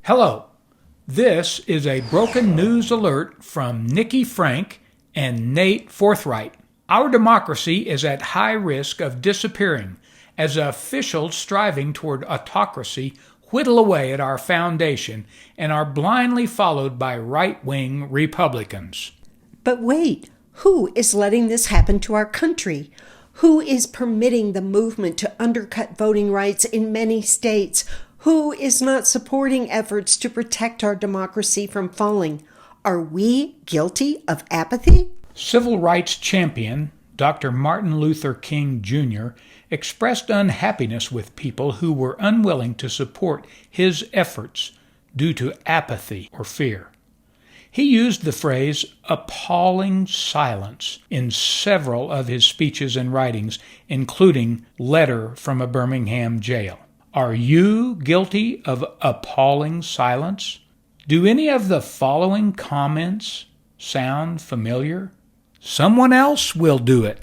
Hello, this is a broken news alert from Nikki Frank and Nate Forthright. Our democracy is at high risk of disappearing as officials striving toward autocracy whittle away at our foundation and are blindly followed by right-wing Republicans. But wait, who is letting this happen to our country? Who is permitting the movement to undercut voting rights in many states? Who is not supporting efforts to protect our democracy from falling? Are we guilty of apathy? Civil rights champion Dr. Martin Luther King Jr. expressed unhappiness with people who were unwilling to support his efforts due to apathy or fear. He used the phrase appalling silence in several of his speeches and writings, including Letter from a Birmingham Jail. Are you guilty of appalling silence? Do any of the following comments sound familiar? Someone else will do it.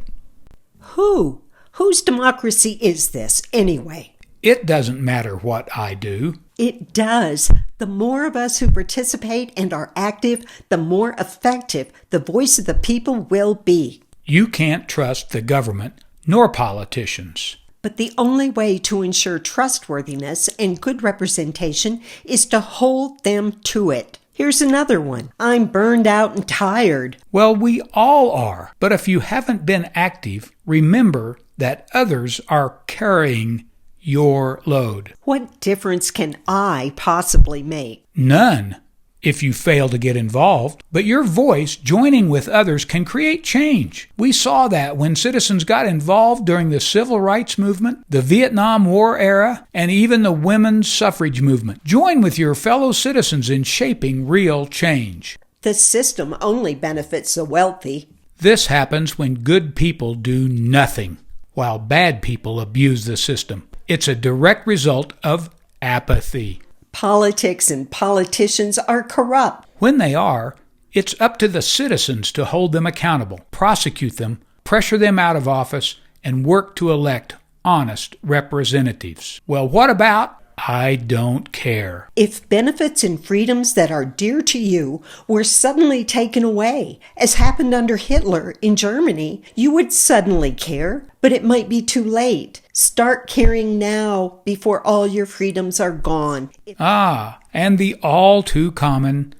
Who? Whose democracy is this, anyway? It doesn't matter what I do. It does. The more of us who participate and are active, the more effective the voice of the people will be. You can't trust the government nor politicians. But the only way to ensure trustworthiness and good representation is to hold them to it. Here's another one. I'm burned out and tired. Well, we all are. But if you haven't been active, remember that others are carrying your load. What difference can I possibly make? None, if you fail to get involved. But your voice, joining with others, can create change. We saw that when citizens got involved during the Civil Rights Movement, the Vietnam War era, and even the women's suffrage movement. Join with your fellow citizens in shaping real change. The system only benefits the wealthy. This happens when good people do nothing, while bad people abuse the system. It's a direct result of apathy. Politics and politicians are corrupt. When they are, it's up to the citizens to hold them accountable, prosecute them, pressure them out of office, and work to elect honest representatives. Well, what about I don't care? If benefits and freedoms that are dear to you were suddenly taken away, as happened under Hitler in Germany, you would suddenly care, but it might be too late. Start caring now before all your freedoms are gone. And the all too common,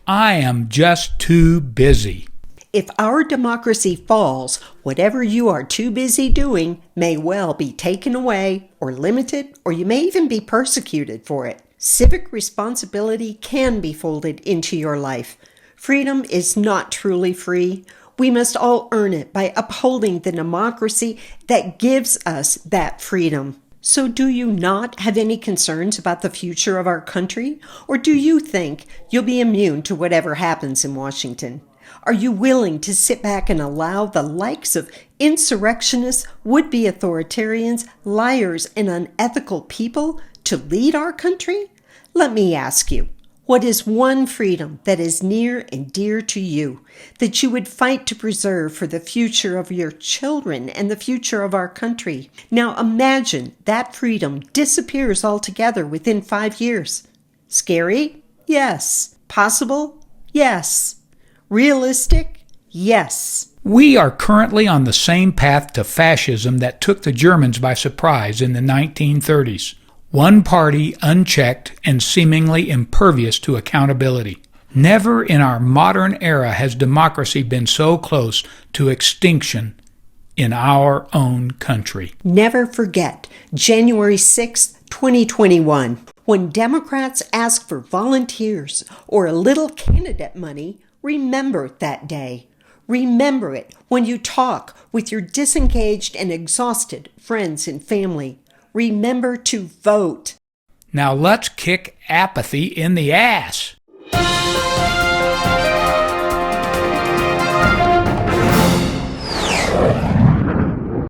I am just too busy. If our democracy falls, whatever you are too busy doing may well be taken away or limited, or you may even be persecuted for it. Civic responsibility can be folded into your life. Freedom is not truly free. We must all earn it by upholding the democracy that gives us that freedom. So do you not have any concerns about the future of our country? Or do you think you'll be immune to whatever happens in Washington? Are you willing to sit back and allow the likes of insurrectionists, would-be authoritarians, liars, and unethical people to lead our country? Let me ask you, what is one freedom that is near and dear to you, that you would fight to preserve for the future of your children and the future of our country? Now imagine that freedom disappears altogether within 5 years. Scary? Yes. Possible? Yes. Realistic? Yes. We are currently on the same path to fascism that took the Germans by surprise in the 1930s. One party, unchecked and seemingly impervious to accountability. Never in our modern era has democracy been so close to extinction in our own country. Never forget January 6, 2021, when Democrats ask for volunteers or a little candidate money. Remember that day. Remember it when you talk with your disengaged and exhausted friends and family. Remember to vote. Now let's kick apathy in the ass.